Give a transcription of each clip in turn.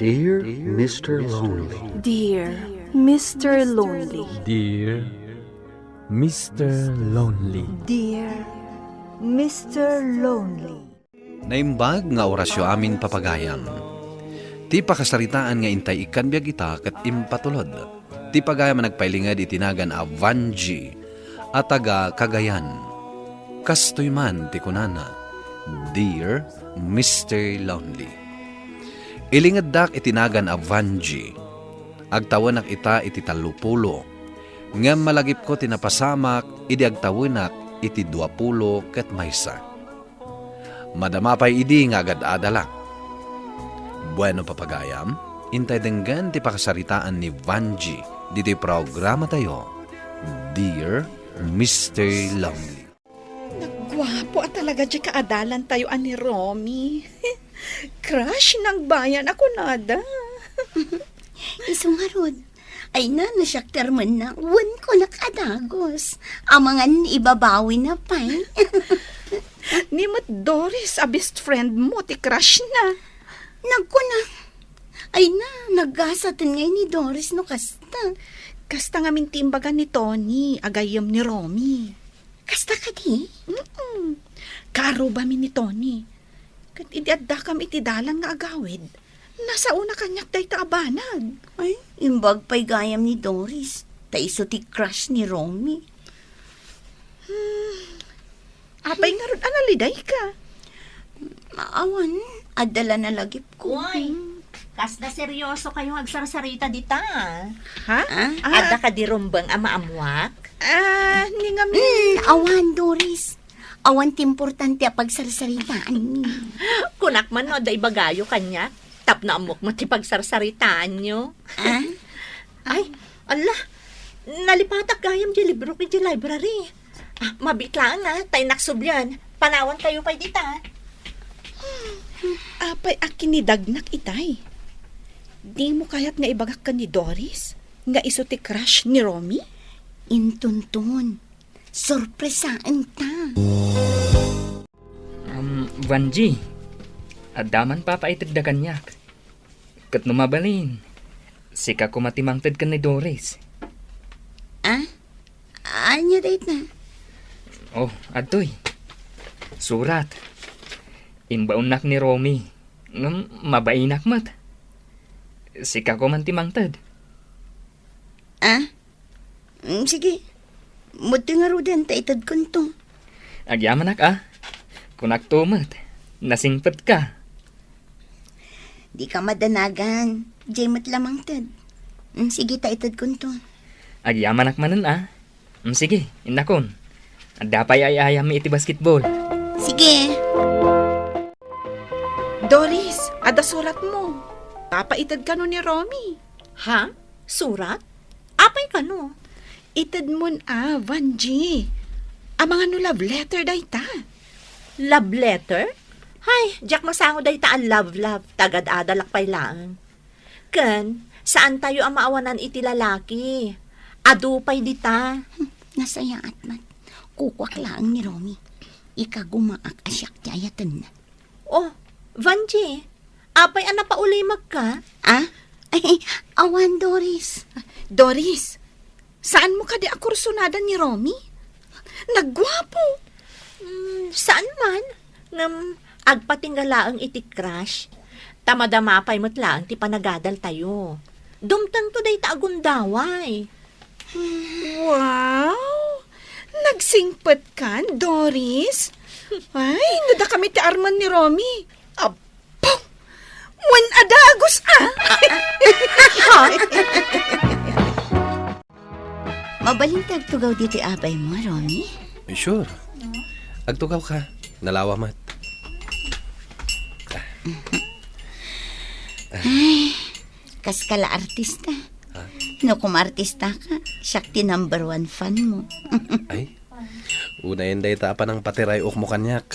Dear Mr. Lonely. Dear Mr. Lonely. Dear Mr. Lonely. Dear Mr. Lonely. Naimbag nga orasyo amin papagayam. Ti pakasaritaan nga intay ikan biag ita kat impatulod. Ti pagayam nagpailingad itinagan a Vanji at taga Cagayan. Kastoy man ti kunana. Dear Mr. Lonely. Ilingad dak itinagan a Vanji. Agtawanak ita iti talupulo. Ngam malagip ko tinapasamak idi agtawanak iti 20 ket maysa. Madamapay idi nga agad adalak. Bueno papagayam, intay denggan ti pakasaritaan ni Vanji diti programa tayo. Dear Mr. Lonely. Nagwapo at talaga di kaadalan tayo ani Romy. Crush ng bayan ako nada. Isungarod. Ay nasyakter man na. Wan ko nakadagos. Amangan ibabawi na pa'y. Ni Mat Doris, a best friend mo, ti crush na. Nagko na. Ay nagasatin ngayon ni Doris no kasta. Kasta nga mintimbagan ni Tony, agayam ni Romy. Kasta ka di? Karo ba mi ni Tony? Kat idiadda kam itidalan nga agawid. Nasa una kanyak day taabanag. Ay, imbag pa'y gayam ni Doris. Taiso ti crush ni Romy. Apay nga ron analiday ka. Maawan, adala na lagip ko. Uy, kas na seryoso kayong agsarsarita dita. Ha? Ada ka di rumbang amaamuak? Ni nga mi. Awan, Doris. Awan ti importante a pagsarsaritaan ni. Kunak man no, day bagayo kanya. Tap na amok mo ti pagsarsaritaan nyo. Ay, ala, nalipatak gayam di libro ki di library. Mabitlaan na, tayo naksubyan. Panawan kayo pa dita. Apay akin ni dagnak itay. Di mo kayat nga ibagak ka ni Doris? Nga iso ti crush ni Romy? Intuntun. Sorpresaan ta. Vanji, adaman papaitid da kanyak. Kat numabalin, sika ko matimangtad ka ni Doris. Anya date na? Oh, adoy. Surat. Inbaunak ni Romy. Mabainak mat. Sika ko man timangtad. Sige. Muti nga rudan, taitad ko nito. Agyamanak Kunak tumat. Nasingpet ka. Di ka madanagan. Jaymat lamang tad. Sige, taitad ko nito. Agyamanak manan sige, inakon. Adapay ay ayam iti basketball. Sige. Doris, ada surat mo. Papaitad ka no ni Romy. Ha? Surat? Apay ka no? Itad mo Vanji. Amang ano love letter day ta. Love letter? Hay, Jack masango day ta ang love. Tagad adalak pay lang. Ken, saan tayo ang maawanan iti lalaki? Adupay dita. Nasaya at mat. Kukwak lang ni Romy. Ika gumaak asyak tiyayatan na. Oh, Vanji, apay ana pa ulimag ka? Ay, awan Doris. Doris, saan mo ka di akursunada ni Romy? Nagwapo. Saan man? Ngam, agpatinggalaang iti crush. Tamadamapay mo't lang ti panagadal tayo. Dumtang to day ta agundaway. Wow! Nagsingpet kan, Doris? Ay, nada kami ti arman ni Romy. Apo! Wan adagos Mabalintag tugaw dito abay mo, Romy? Sure. Agtugaw ka. Nalawa mat. Ay, kas kala artista. No, kung artista ka, siyak ti number 1 fan mo. Ay, una yun day pa ng patiray mo kanyak.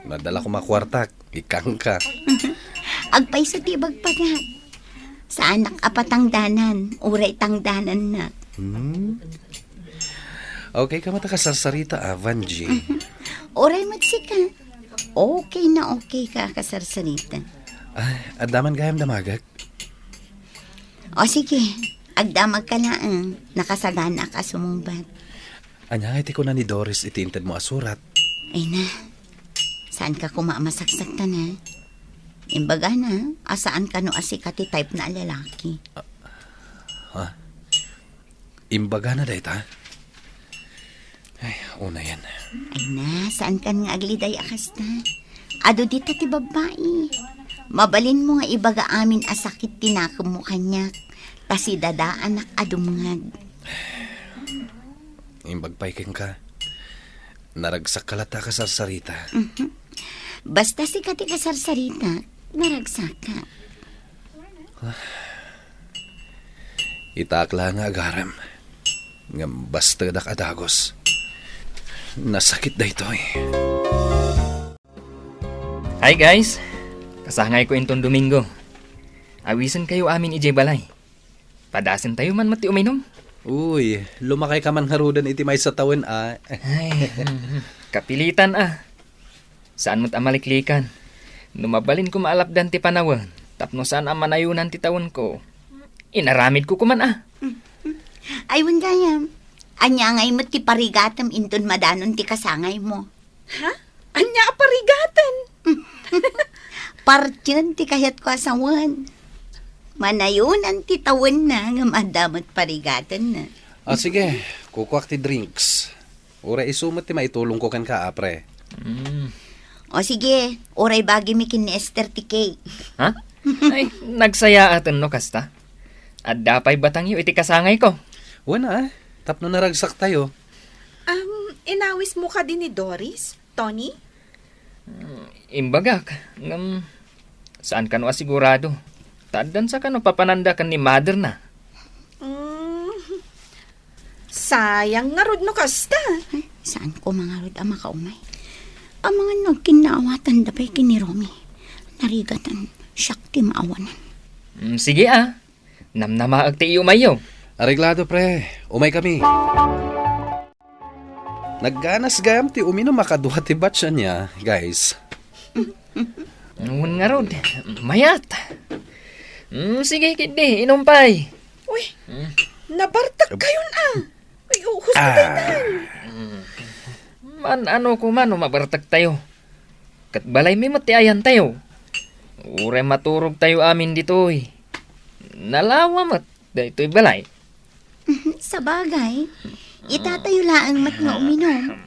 Nadala ko makwartak. Ikang ka. Agpay sa tibag pagat. Sa anak apatang danan, uray tang danan na. Okay ka matakasarsarita, Vanji. Uray matsika. Okay na okay ka kasarsarita. Ay, adaman gayam damagak. O sige, agdamag ka lang. Nakasagana ka sumungbat. Anya, iti ko na ni Doris itintad mo asurat. Ay na, saan ka kumamasaksaktan ha? Imbaga na, asaan ka no asikati type na lalaki? Imbaga na dahit ha? Ay, una yan. Ay na, saan ka nga agliday akas na? Ado dita ti babae. Mabalin mo nga ibaga amin asakit tinakam mo kanyak. Tasi dadaan nak adumngag. Imbagpaikin ka. Naragsak kalata ka sa sarita. Basta si kati kasarsarita, naragsak ka. Itakla nga agaram. Nga basta dak adagos. Nasakit da ito eh. Hi guys! Kasangay ko intong Domingo. Awisan kayo amin ijay balay. Padasin tayo man mati uminom. Uy, lumakay ka man harudan iti may sa tawin ah. Ay, kapilitan ah. Saan mo't amaliklikan? Numabalin ko maalapdan ti panawan. Tapno saan ang manayunan ti tawon ko. Inaramid ko kuman ah. Aywan gayam. Anya ngay mo ti parigatam inton madanon ti kasangay mo. Ha? Anya aparigatan? Partyan ti kayat ko asawan. Manayunan ti tawon na nga madamot parigatan na. Sige, kukuak ti drinks. Ura isumat ti maitulong ko kan ka, apre. O sige, oray bagi mi kin ni Esther ti cake. Ha? Ay, nagsaya atan no kasta. At dapay batang yu iti kasangay ko. Wala tapno naragsak tayo. Inawis mo ka din ni Doris, Tony? Imbagak, saan ka no asigurado? Tadan sa kano papananda kan ni mother na. Sayang nga rod no kasta. Ay, saan ko mga rod ang makaumay? Ang mga nagkinaawatan dapay kini Romy. Narigatan, syakti maawanan. Sige ah, namnamaag ti umayo. Areglado pre, umay kami. Nagganas gayam ti uminom makaduha ti batch niya, guys. Ngun nga rod, mayat. Sige kidi, inumpay. Uy, nabartak kayon ah. Uy, hospital. Man ano ko man, mabartag tayo. Kat balay mi matiayan tayo. Ure maturog tayo amin dito eh. Nalawa mat, dito'y balay. Sa bagay, itatayo laang mat nga uminom.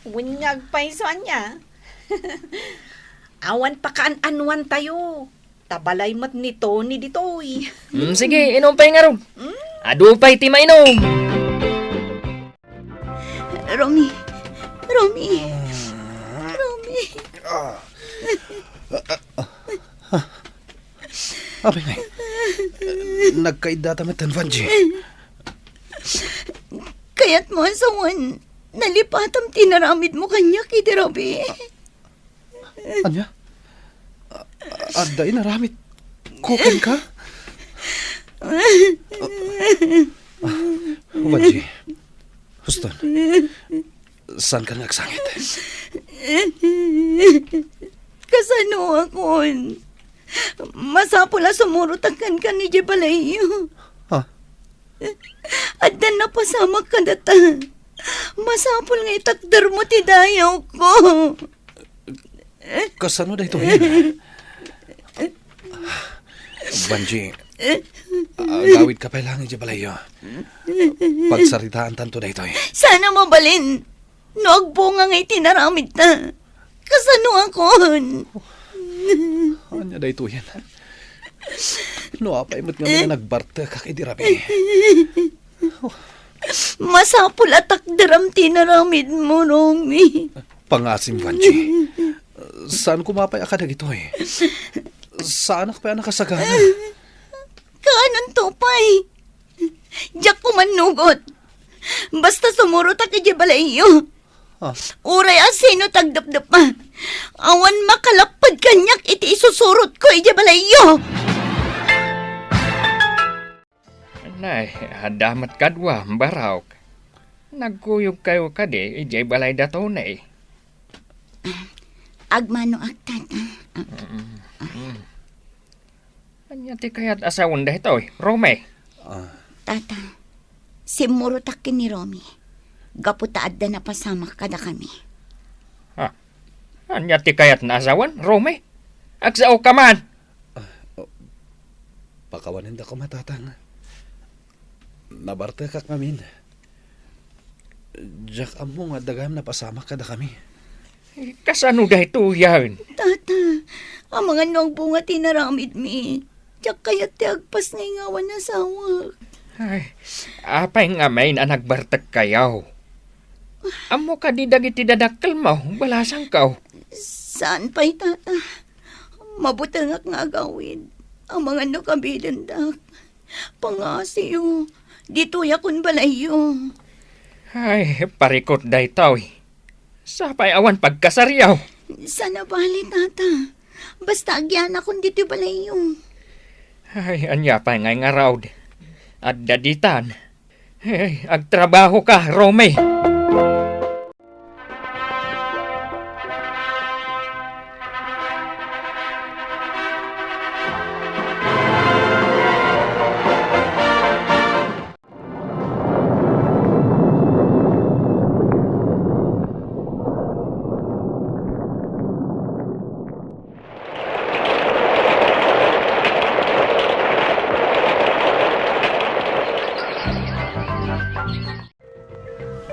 Winyag pa iso niya. Awan pa kaan-anuan tayo. Tabalay mat ni Tony ditoy. Sige, inumpay nga ron. Adupay ti mainom. Romy. Abay ngay. Nagkaidata metan Vanji. Kaya't mo asawan, nalipatam tinaramid mo kanya kiti Roby. Anya? Aday naramit. Kukan ka? Vanji. Huston. Saan ka nagsangit? Kasano akon? Masapula sumurutakan ka ni Jebalayo. Ha? At dan napasamak ka data. Masapul nga itakdar mo ti dayaw ko. Kasano da ito yan? Vanji, gawid ka pa lang iti balayo. Pagsaritaan tanto da ito eh. Sana mabalin. No agbunga nga itinaramid ta. Kasano akon? Anya da ito yan? No, apay mo't nga mga nagbarta kakidirabi. Masapul at takdaram tinaramid mo, Romy. Pangasim, Vanji. Saan kumapay akadag ito eh? Saan ako pa nakasagana? Kanon tupay. Diyak ko manugot. Basta sumurot ka kay Balayo. Uray asino tagdapdap pa. Awan makalapad kanyak iti isusurot ko kay Balayo. Nay, hadamat kadwa, barawk. Nagkuyog kayo kade, ijay balay dato na eh. Agmano agtata. Yati kaya't asawan da ito, Rome. Tata, si Murutak ni Romy. Gaputaad da na pasama kada kami. Yati kaya't na asawan, Rome. Agsao ka man. Pakawanin da ko matatang. Nabarta ka kami. Jack amo nga dagam na pasama kada kami. Kasano da ito yan? Tata, ang mga nung bunga tinaramid mi. Tiyak kaya tiagpas nga ingawan na sawa. Ay, apay nga may na nagbartag kayaw. Amo ka di dagiti dadakkel mo, balasang kaw. Saan pa'y tata? Mabutangak nga agawid. Ang mga nakabilandak. Pangasiyo. Dito yakon balayo. Ay, parikot da ito. Sapay awan pagkasaryaw. Sana bali tata. Basta agyan akong dito balayo. Ay, anya pa ngay nga raw. At daditan. Ay, agtrabaho ka, Rome.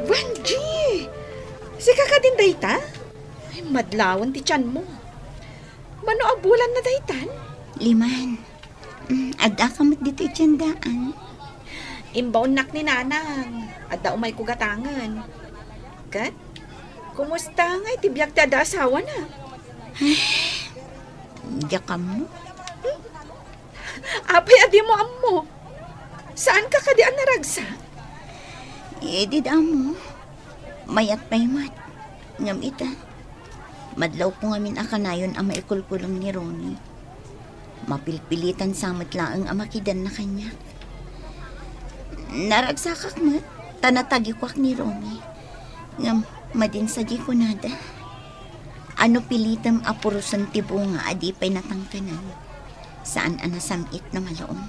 Vanji! Si kakadin dayta? Ay, madlawan ti tiyan mo. Mano abulan na daytan? Liman. Ada kamot dito itiyandaan. Imbaon nak ni nanang. Ada umay kugatangan. Kat? Kumusta nga itibiyag ti ada asawa na? Diyak ka mo. Apay adi mo ammo. Saan ka kadian naragsa? Di mo. Mayat pa'y mat. Ngam ita. Madlaw ko ngamin akanayon ang maikulkulong ni Ronnie. Mapilpilitan samat laang ang makidan na kanya. Naragsakak mat. Tanatagikwak ni Ronnie. Ngam madin sa di ko nada. Ano pilitam apurusan ti bunga adi pa'y natangkanan. Saan anasamit na malaong.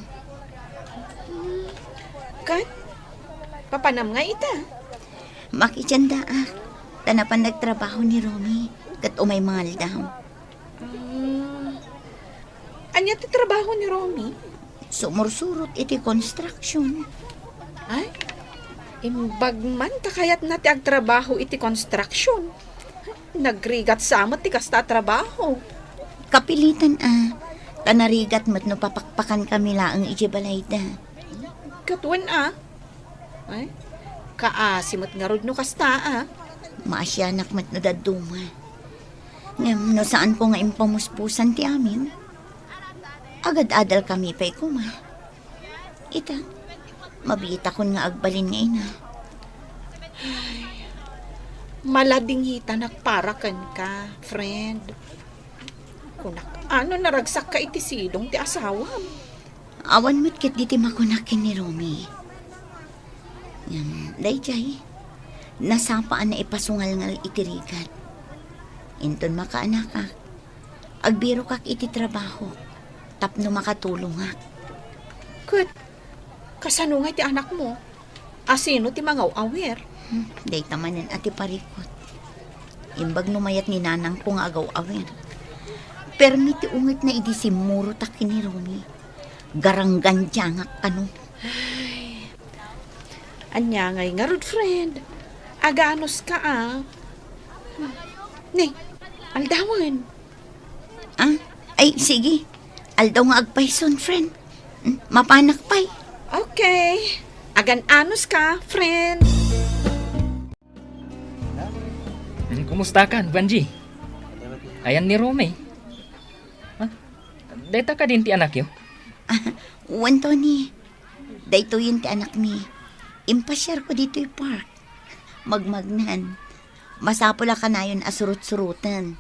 Kat? Papanam nga ita. Makitsyanda tanapan nagtrabaho ni Romy. Kat umay mangal daw. Anya ti trabaho ni Romy? Sumursurot iti construction. Ay? Imbag man takayat na ti agtrabaho iti construction. Nagrigat samot ti kasta trabaho. Kapilitan tanarigat mat no papakpakan kami laang ijibalayda. Katuan Ay? Kaasimot nga rod no kasta Maasyanak mat no daduma. Ngam no saan ko nga impamuspusan ti amin. Agad-adal kami pa'y kuma. Ita, mabita ko nga agbalin nga ina. Malading hita nagparakan ka, friend. Kunak, ano naragsak ka iti silong ti asawam? Awan mo't kit diti makunakin ni Romy. Dayjay, nasapaan na ipasungal nga itirigat. Inton makaanakak, agbiro kak iti trabaho, tapno makatulong ak. Kut, kasano nga ti anak mo? Asino ti mga awer? Day tamanan ati parikot. Imbag numayat ni nanang ko nga agaw awer. Permiti ungit na idisimuro takin ni Romy. Garanggan diyangak kano. Anya ngay nga rod, friend. Aganos ka Ni, aldawan. Ay, sige. Aldaw nga agpayson, friend. Mapanak pay. Okay. Agan-anos ka, friend. Kumusta ka, Vanji? Ayan ni Rome. Deta ka din ti anak yo? Uwan, Tony. Dayto yun ti anak mi. Impasyar ko dito yung park. Magmagnan. Masapula ka na yun asurut-surutan.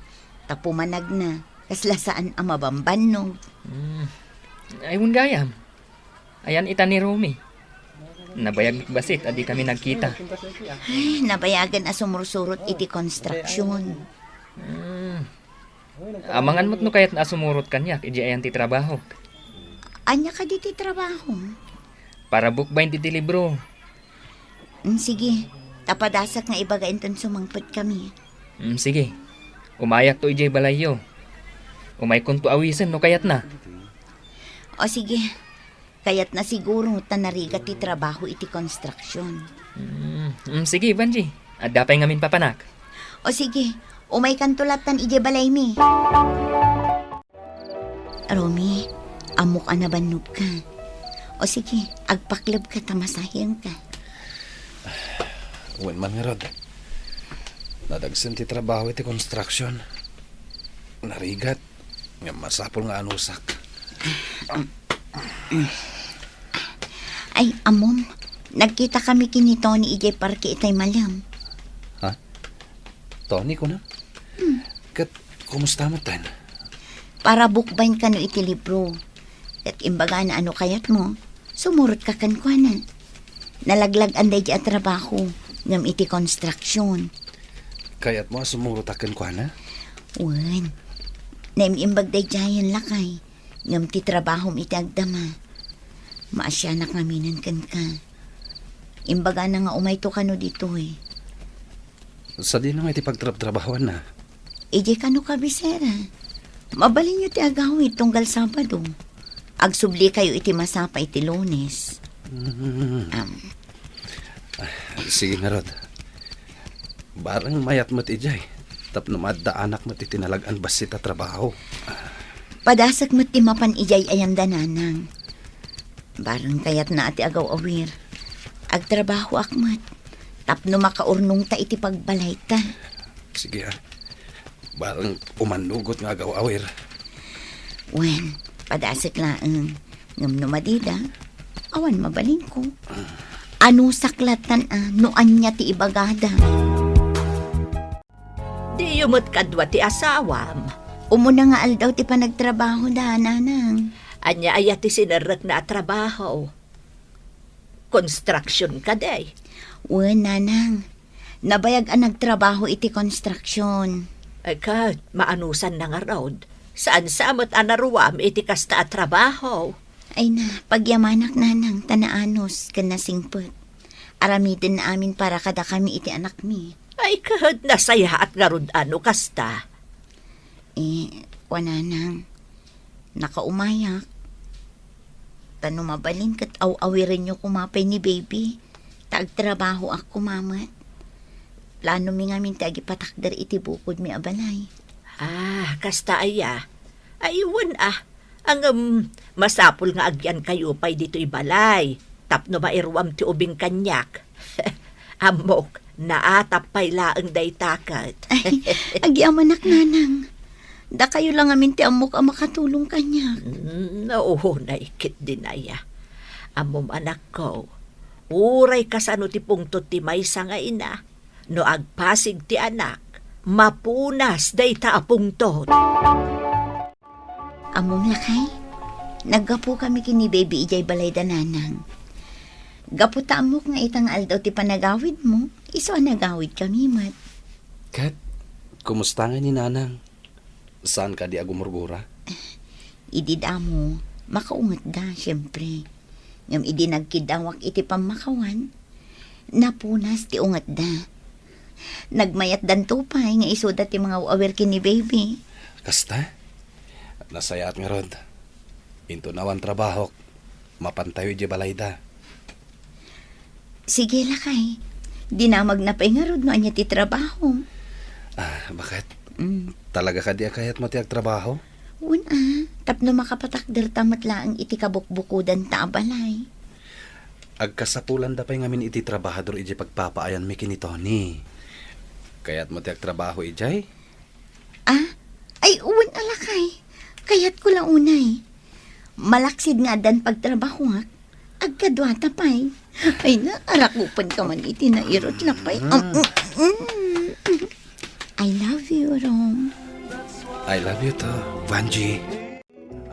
Tapumanag na. Kaslasaan ang mabambanog. Ayun gayam. Ayan ita ni Rome. Nabayag basit, adi kami nagkita. Ay, nabayagan a sumursurot iti construction. Amangan mo't no kayat na sumurot kanyak, iji ayan ti trabaho. Anya ka diti trabaho? Para bukbayin ti libro. Sige, tapadasak nga ibagain tan sumangpot kami. Sige. Umayak to ijay balayo. Umay kunto awisan no kayat na. O sige, kayat na siguro tanarigat ti trabaho iti construction. Sige, Vanji. Adapay ngamin papanak. O sige, umay kantulatan ije balay mi. Romy, amok anabanub ka. O sige, agpaklab ka tamasahyan ka. Uwan man nga rod. Nadagsan ti trabaho iti construction. Narigat. Nga masapol nga anusak. Ay, amom, nagkita kami kini Tony ije parke itay malam. Ha? Tony ko na? Kat, kumusta mo tan? Para bukbayin ka no iti libro. At imbaga na ano kayat mo, sumurot ka kankwanan. Nalaglag anday di at trabaho, ngam iti construction. Kayat mo sumurot akin ko na? Wan, naimimbag day jayan lakay, ngam ti trabahom iti agdama. Maasyanak ngaminan kan ka. Imbaga na nga umay to kano dito eh. Sa di na nga iti pagtrabahoan na. Ije kano kabisera. Mabalin nyo ti agawid tunggal Sabado. Agsubli kayo iti masapa iti Lunes. Sige nga rod. Barang mayat mo ti jay. Tapno madda anak mo ti tinalagan basit at trabaho. Padasak mo ti mapan ijay ayam dananang. Barang kayat na ati agaw awir. Agtrabaho akmat. Tapno makaurnong ta iti pagbalay ta. Sige barang umanugot nga agaw-awir. Wen, padasak laang. Ngam no madida, awan mabalin ko. Ano saklatan no anya ti ibagada. Di yumot kadwa ti asawam. Umuna nga aldaw ti panagtrabaho da, nanang. Anya aya ti sinarek na trabaho. Construction ka day. Wen, nanang. Nabayag ang nagtrabaho iti construction. Ay ka, maanusan na nga road. Saan samot anaruam iti kasta at trabaho. Ay na, pagyamanak nanang, tanaanos, kanasingpot. Aramidin na amin para kada kami iti anak mi. Ay ka, nasaya at garud ano kasta. Wananang, nakaumayak. Tano mabalin kat aw-awirin nyo kumapay ni baby. Tagtrabaho ako, mamat. Plano mi ngamin ti agipatakder iti bukod mi abalay. Kasta aya. Aywan Ang masapul nga agyan kayo pa'y dito ibalay. Tapno mairwam ti ubing kanyak. Amok, naatap pa'y laang day takat. Ay, agyamanak nanang. Da kayo lang amin ti amok ang makatulong kanyak. Oo, naikit din aya. Amom anak ko, uray kasano ti pungtot ti maysa nga ina. No agpasig ti anak, mapunas day ta apungtot. Amom lakay, naggapo kami kini baby ijay balay dananang. Gapo ta amok nga itang aldaw ti panagawid mo, iso nagawid kami mat. Kat, kumusta nga ni nanang? Saan ka di agumurgura? Idid amo, makaungat da, syempre. Ngam idi nagkidawak iti pamakawan, napunas ti ungat da. Nagmayat dan tupay nga isuda ti mga awir kini baby. Kasta? Nasayat nga rod. Into nawan trabaho, mapantayo di balay da. Sige lakay, dinamag na pa'y nga rod no anya ti trabaho. Bakit? Talaga ka di kayat mo ti agtrabaho? Tapno makapatakder tamat laang iti kabukbukudan ta abalay. Agkasapulan da pa'y ngamin iti trabahador iti pagpapaayan mi kini Tony. Kayat mo ti agtrabaho ijay? Ay uwan alakay. Kayat ko lang unay. Malaksid nga dan pagtrabaho nga. Agkadwata pa'y. Ay na, arakupan ka man iti na irot lapay. I love you, Rom. I love you too, Vanji.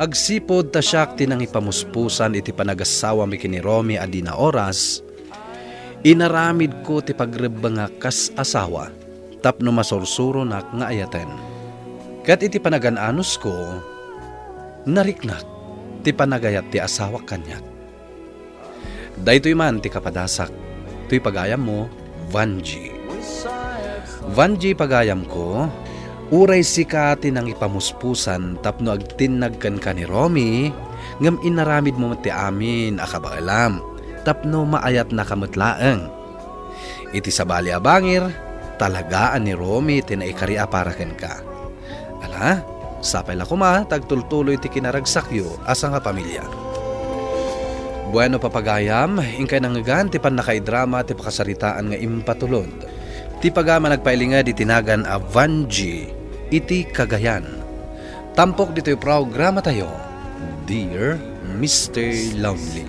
Agsipod ta siyak tinang ipamuspusan iti panagasawa mi kini Romy adina oras. Inaramid ko ti pagrebba nga kas asawa. Tapno masursuro nak nga ayaten. Kat iti panagananos ko, nariknak. ti panagayat ti asawa kanyak. Daytoy man ti kapadasak, tuy pagayam mo, Vanji. Vanji pagayam ko, uray sika tinang ipamuspusan tapno agtinagkan ka ni Romy, ngam inaramid mo ti amin akabagalam, tapno maayat na kamutlaeng. Iti sabali abangir, talagaan ni Romy tinaikari aparaken ka. Ala, sapay la kuma, tagtultuloy ti kinaragsakyo asang nga pamilya. Bueno papagayam, ingkay nangagan ti panakaidrama ti pakasaritaan nga impatulod. Ti pagama nagpailinga di tinagan a Vanji, iti Cagayan. Tampok dito yung programa tayo, Dear Mr. Lonely.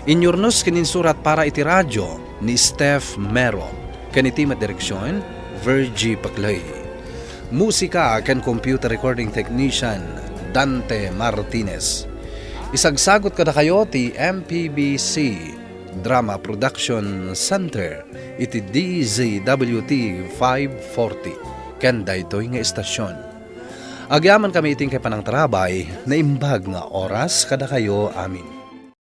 Inyurnos kininsurat para iti radyo ni Steph Mero. Kaniti direksyon, Virgie Paclay. Musika kan computer recording technician, Dante Martinez. Isagsagot kada kayo ti MPBC Drama Production Center iti DZWT 540 ken daytoy nga estasyon. Agyaman kami iting kay panang trabay na imbag nga oras kada kayo amin.